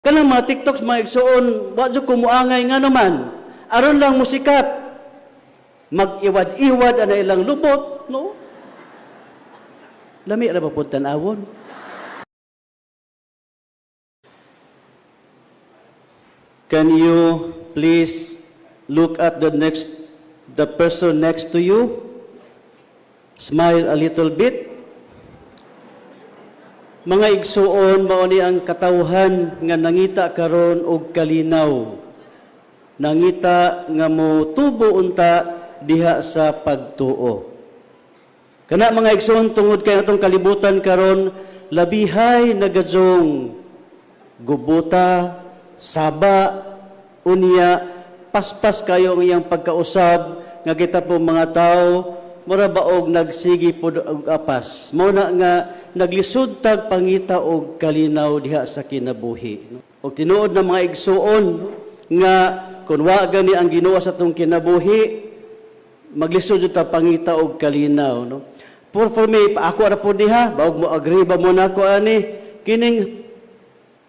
Kanang mga TikToks, mga igsuon, wadyo kumuangay nga naman. Aron lang musikat. Mag-iwad-iwad na ilang lubot, no? Lami na ba po tanawon? Can you please look at the person next to you? Smile a little bit. Mga igsuon, mao ni ang katawhan nga nangita karon og kalinaw. Nangita nga mo tubo unta diha sa pagtuo. Kana mga igsuon, tungod kay atong kalibutan karon, labihay nagadzong gubuta, saba, unya, paspas kayo ang iyang pagkausab, nga kita po mga tao, mura baog nagsigi po og apas. Muna nga naglisod tag pangita og kalinaw diha sa kinabuhi. Og tinuod na mga igsuon nga kun wa gani ang Ginoo sa atong kinabuhi, maglisod jud ta pangita og kalinaw, no? For me, ako ra po diha, baog mo agree ba mo nako ani, kining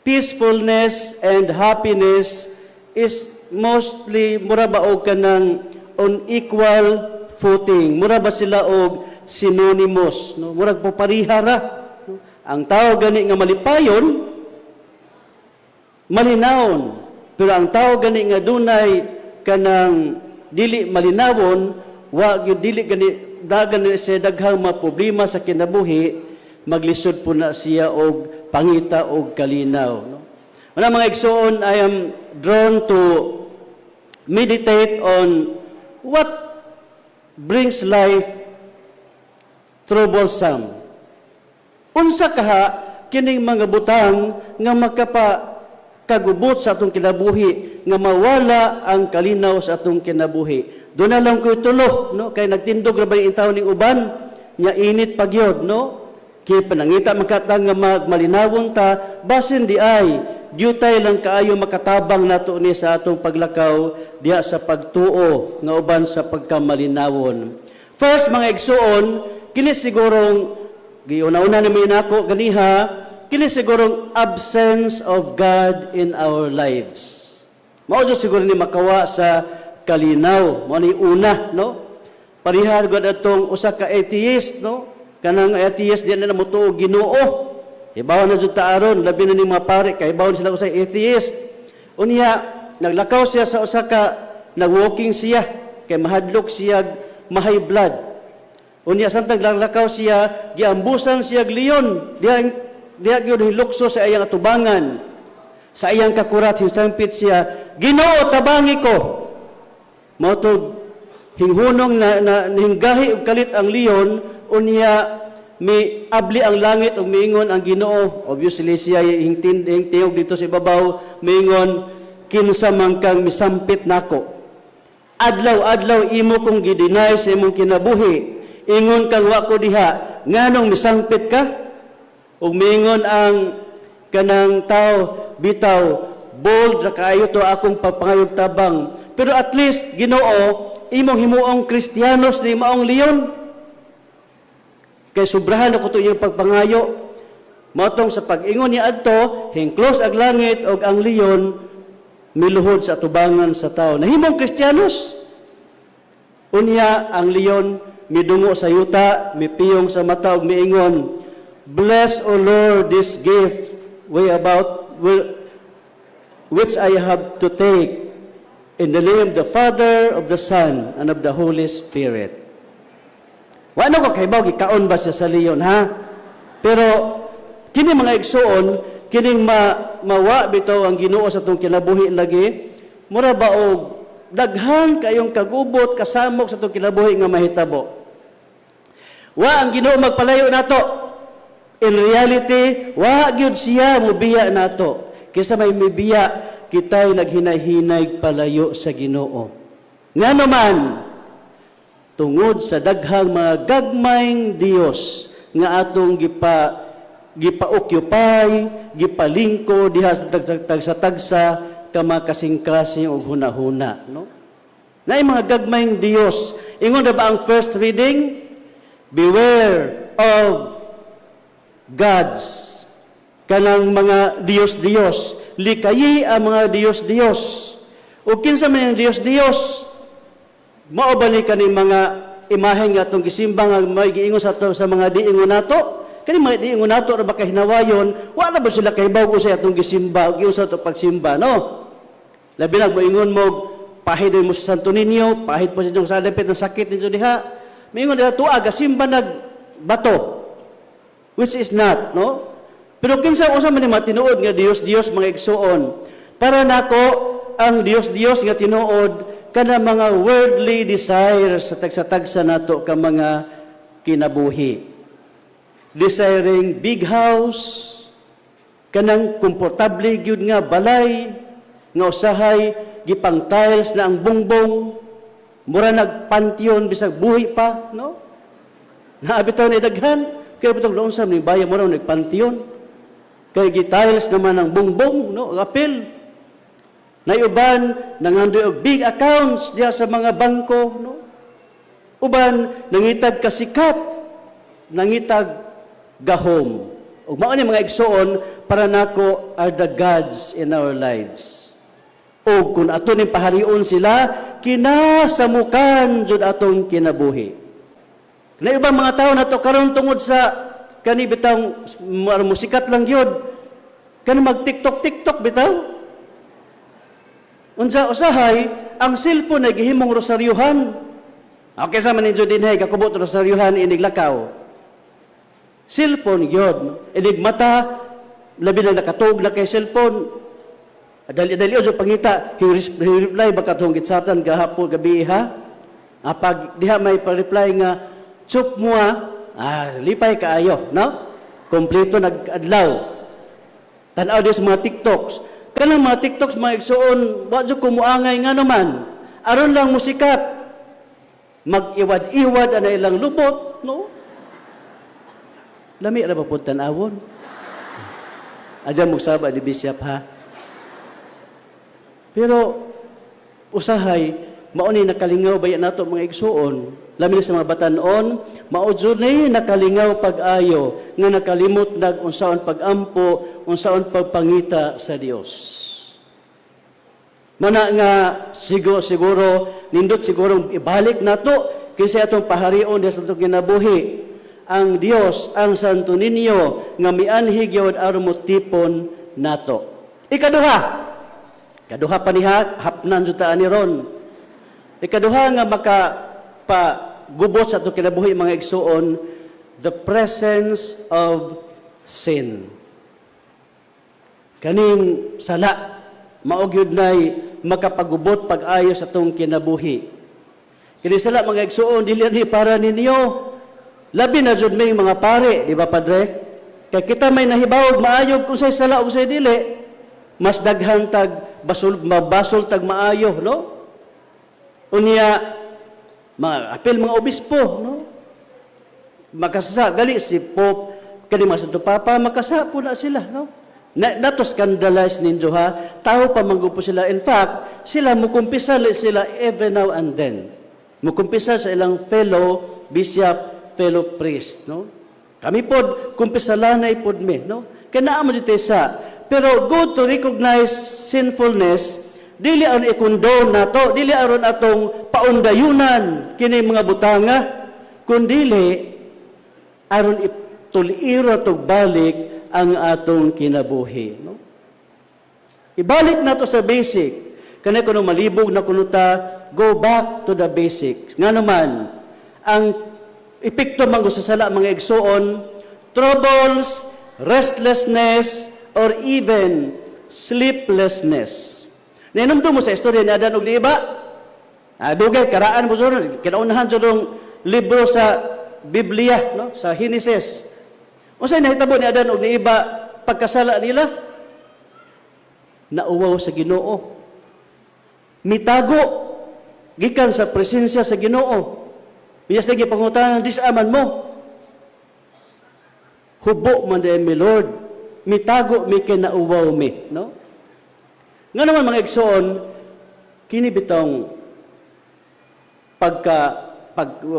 peacefulness and happiness is mostly mura baog kanang on equal footing. Mura ba sila og synonymous, no? Murag po parihara. No? Ang tao gani nga malipayon, malinawon. Pero ang tao gani nga dunay kanang dili malinawon, wa gyud dili gani dagan sa daghang mga problema sa kinabuhi, maglisod po na siya og pangita og kalinaw. No? Mga igsoon, I am drawn to meditate on what brings life troublesome. Unsa kaha kining mga butang nga makapakagubot sa atong kinabuhi, nga mawala ang kalinaw sa atong kinabuhi. Doon na lang ko tulo, no? Kay nagtindog ra ba yung taon ning uban, nya init pagyod, no? Kay panangita makatang nga magmalinawon ta, basin di ay gyutay lang kaayo makatabang nato ni sa atong paglakaw diha sa pagtuo nga uban sa pagkamalinawon. First, mga igsuon, kini sigurong giuna-una ni nako ganiha, kini sigurong absence of God in our lives. Mao jud siguro ni makawa sa kalinaw, mo ni una, no? Parihar gud atong usa ka atheist, no? Kanang atheist di na motuo Ginoo. Ibaw na jud ta aron, labi na ni mga pare kay ibaw sila usay atheist. Unya naglakaw siya sa usa ka nag-walking siya kay mahadlok siya ma-high blood. Unya samtang naglakaw siya, giambusan siya leon. Diha gyud hilukso sa iyang atubangan. Sa iyang kakurat hinsampit siya, Ginoo tabangi ko. Mautog hinghunong na hinggahi og kalit ang leon, unya mi abli ang langit ug miingon ang Ginoo. Obviously siya hingtingog dito sa ibabaw, miingon, kinsa man kang misampit nako. Adlaw-adlaw imo kong gidinay sa imong kinabuhi. Ingon kang wa ko diha, nganong misampit ka? Ug miingon ang kanang tao, bitaw, bold ra kaayo to akong papangayog tabang. Pero at least, Ginoo, imong himuong Kristiyanos ni maong leon. Kay sobrahan ako to iyong pagpangayo. Matong sa pag-ingon niya adto, hingklos ang langit og ang leon miluhod sa atubangan sa tao. Nahimong Kristiyanos. Unya ang leon midungo sa yuta, mipiyong sa mata og miingon, Bless, O Lord, this gift which I have to take. In the name of the Father, of the Son, and of the Holy Spirit. Wano ko kaybaw, gikaon ba siya sa leon, ha? Pero, kini mga igsuon, kining mawa bitaw ang Ginoo sa itong kinabuhi lagi, mura ba og daghan kayong kagubot, kasamok sa itong kinabuhi nga mahitabo. Wa ang Ginoo magpalayo nato. In reality, wa gyud siya mubiya nato. Kaysa may mibiya, kita'y naghinay-hinay palayo sa Ginoo. Nga naman, tungod sa daghang mga gagmayng Dios nga atong gipa-occupy, gipalingko diha sa tagsa-tagsa kama kasing-kasing og hunahuna, no? Naay mga gagmayng Dios. Ingon na ba ang first reading? Beware of gods. Kanang mga Diyos-Diyos likayi ang mga Diyos-Diyos. O kinsa man ang Diyos-Diyos, mao ba ni kani mga imahe nga atong gisimba nga may giingon sa mga diingon nato? Kani mga diingon nato ra ba kahinawayon, wala ba sila kahibaw kung sa atong gisimba, giingon sa atong pagsimba, no? Labi na moingon mo pahid mo sa Santo Niño, pahid po sa inyong sadapit ng sakit ninyo diha. Moingon diha tuwa gasimba nag bato, which is not, no? Pero kinsa usa man ni matinuod nga Dios mga igsuon, para nako ang Dios nga tinuod kana mga worldly desires sa tagsa-tagsa nato ka mga kinabuhi. Desiring big house, kanang komportable gyud nga balay, nga usahay gipang tiles na ang bungbong, mura nagpantiyon bisag buhi pa, no? Naabitaw ni daghan, kaya bitong loonsam ni bayan mura nagpantiyon. Kay gitiles naman ang bungbong, no? Apil. Naiuban, nangandoy og big accounts diya sa mga bangko, no? Uban, nangitag kasikat, nangitag gahom. Ug mao ni mga igsoon, para nako are the gods in our lives. O kung ato ning paharion sila, kinasamukan jud atong kinabuhi. Na ibang mga tao nato karon tungod sa kani bitang musikat lang gyud. Kani mag TikTok bitaw. Unsa usahay ang cellphone ay gihimong rosaryuhan. Okay sa man ninyo dinhay kakubot rosaryuhan inig lakaw. Cellphone gyud. Inig mata labi na nakatug na kay cellphone. Dali ojo pangita, he reply baka tong gitsatan gahapon gabi ha. Pag diha may pa-reply nga chup mo lipay kaayo, no? Kompleto nag-adlaw. Tanaw din sa mga TikToks. Kanang mga TikToks, mga igsuon, wadyo kumuangay nga naman. Aron lang musikat. Mag-iwad-iwad na ilang lubot, no? Lami ra ba po tanawon? Adya magsaba ni Bishop, ha? Pero, usahay, mauni nakalingaw ba yan nato mga igsuon? Lamin sa mga batanon, maudyo ni nakalingaw pag-ayo, nga nakalimot nag unsaon pag-ampo, unsaon pagpangita sa Dios. Mana nga siguro nindot siguro ibalik nato kinsa atong paharion sa atong kinabuhi. Ang Dios, ang Santo Niño nga mianhi gyud aron mo tipon nato. Ikaduha pa niha hapnan jud ta ani ron. Ikaduha nga gubot sa itong kinabuhi mga igsuon, the presence of sin. Kaning sala, maugyod na'y makapagubot pag-ayo sa itong kinabuhi. Kaning sala mga igsuon, dili ni para ninyo. Labi na jud may mga pare, di ba Padre? Kaya kita may nahibaw, maayog kung sa'y sala o sa'y dili, mas daghang tag basol tag maayo, no? Unya, apel mga obispo, no? Makasa, gali si Pope, kani mga Santo Papa, makasa po na sila, no? Not to scandalize ninyo ha, tao pa manggupo sila. In fact, sila mukumpisal sila every now and then. Mukumpisal sa ilang fellow bishop, fellow priest, no? Kami pod, kumpisalanay pod me, no? Kaya naamo dito sa, pero good to recognize sinfulness, dili aron i-condone nato, dili aron atong paundayunan kini mga butanga, kundili aron ituliro tog balik ang atong kinabuhi, no? Ibalik nato sa basic. Kanay kuno malibog na kuno ta, go back to the basics. Nga naman, ang epekto man sa sala mga igsuon, troubles, restlessness, or even sleeplessness. Ninumdo mo sa istorya ni Adan ug ni Eva. Dugay karaan mo sunod, kinaunahan sunod libro sa Biblia, no? Sa Genesis. Unsay nahitabo ni Adan ug ni Eva pagkasala nila? Nauwaw sa Ginoo. Mitago gikan sa presensya sa Ginoo. Biyas lagi pangutanan disaman mo. Hubo man day mi Lord. Mitago mi kinauwaw mi, no? Nga naman mga igsoon, kini bitong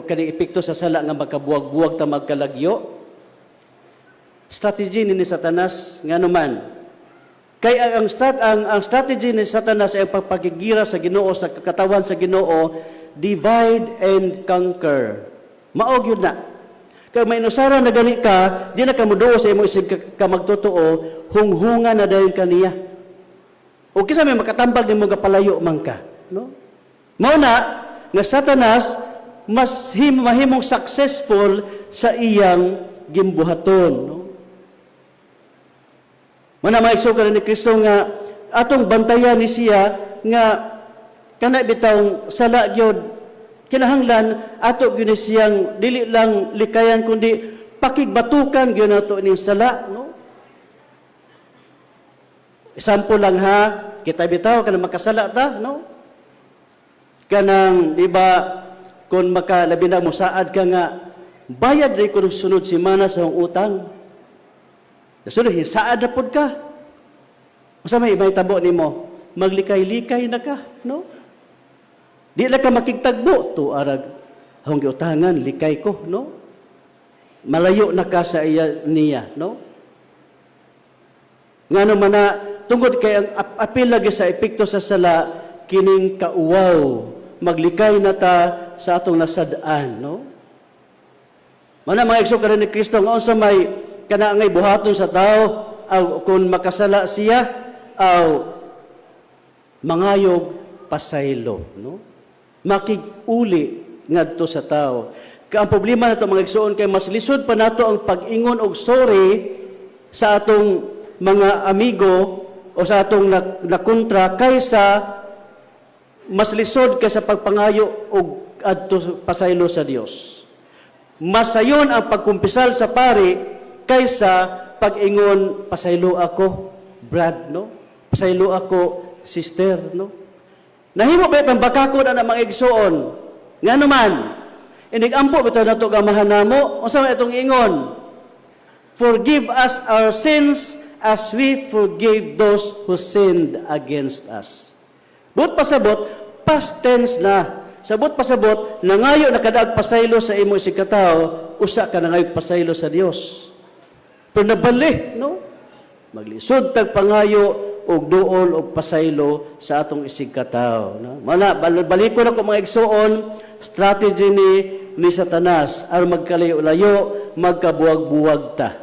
kani epekto sa sala nga magkabuwag-buwag ta magkalagyo. Strategy ni Satanas nga naman, Kaya ang strategy ni Satanas ay ang pagpakigira sa Ginoo, sa katawan sa Ginoo, divide and conquer. Maog yun na. Kaya may inusara na gani ka, di na kamuduo sa imo isig ka magtotoo, hunghunga na dayon kaniya. O kisa may makatambag ni mga palayo man ka. No? Mauna, nga Satanas, mas mahimong successful sa iyang gimbuhaton. No? Mana maigsukan ni Kristo nga atong bantayan ni siya nga kana bitawng sala gyud kinahanglan ato gyud siyang dili lang likayan kundi pakigbatukan gyud nato ning sala, no? Example lang ha, kita bitaw kana makasala ta, no? Kanang di ba kun makalabi na mosaad ka nga bayad ri kun sunod semana sa utang. Nasunod, saad na po ka. Masa may tabo ni mo, maglikay-likay na ka, no? Di na ka makigtagbo, to arag, hong giutangan, likay ko, no? Malayo na ka sa iya niya, no? Nga naman na, tungkol kay ang apil lagi sa epekto sa sala, kining kauwaw, maglikay na ta sa atong nasadaan, no? Mana mga igsoon ni Kristo, nga sa may kana ngay buhaton sa tao aw kung makasala siya aw mangayog pasaylo, no? Makig-uli ngadto sa tao. Ang problema nato mga igsoon kay mas lisod pa nato ang pag-ingon og sorry sa atong mga amigo o sa atong nakontra kaysa mas lisod kaysa pagpangayo og adto pasaylo sa Dios. Masayon ang pagkumpisal sa pari kaysa pag-ingon, pasaylo ako, brad, no? Pasaylo ako, sister, no? Nahimo ba itang bakakon ang mga igsoon? Nga naman, inig-ampo ba ito na ito gamahan namo? O saan itong ingon? Forgive us our sins as we forgive those who sinned against us. But pasabot, past tense na. Sabot pasabot, nangayo na kadaag pasaylo sa imo isig katao, usa ka nangayo pasaylo sa Dios. Pero nabali, no? Maglisod tag pangayo og duol og pasaylo sa atong isig katao, no? Mana baliko na ko mga igsoon, strategy ni Satanas aron magkalayo-layo, magkabuwag-buwag ta.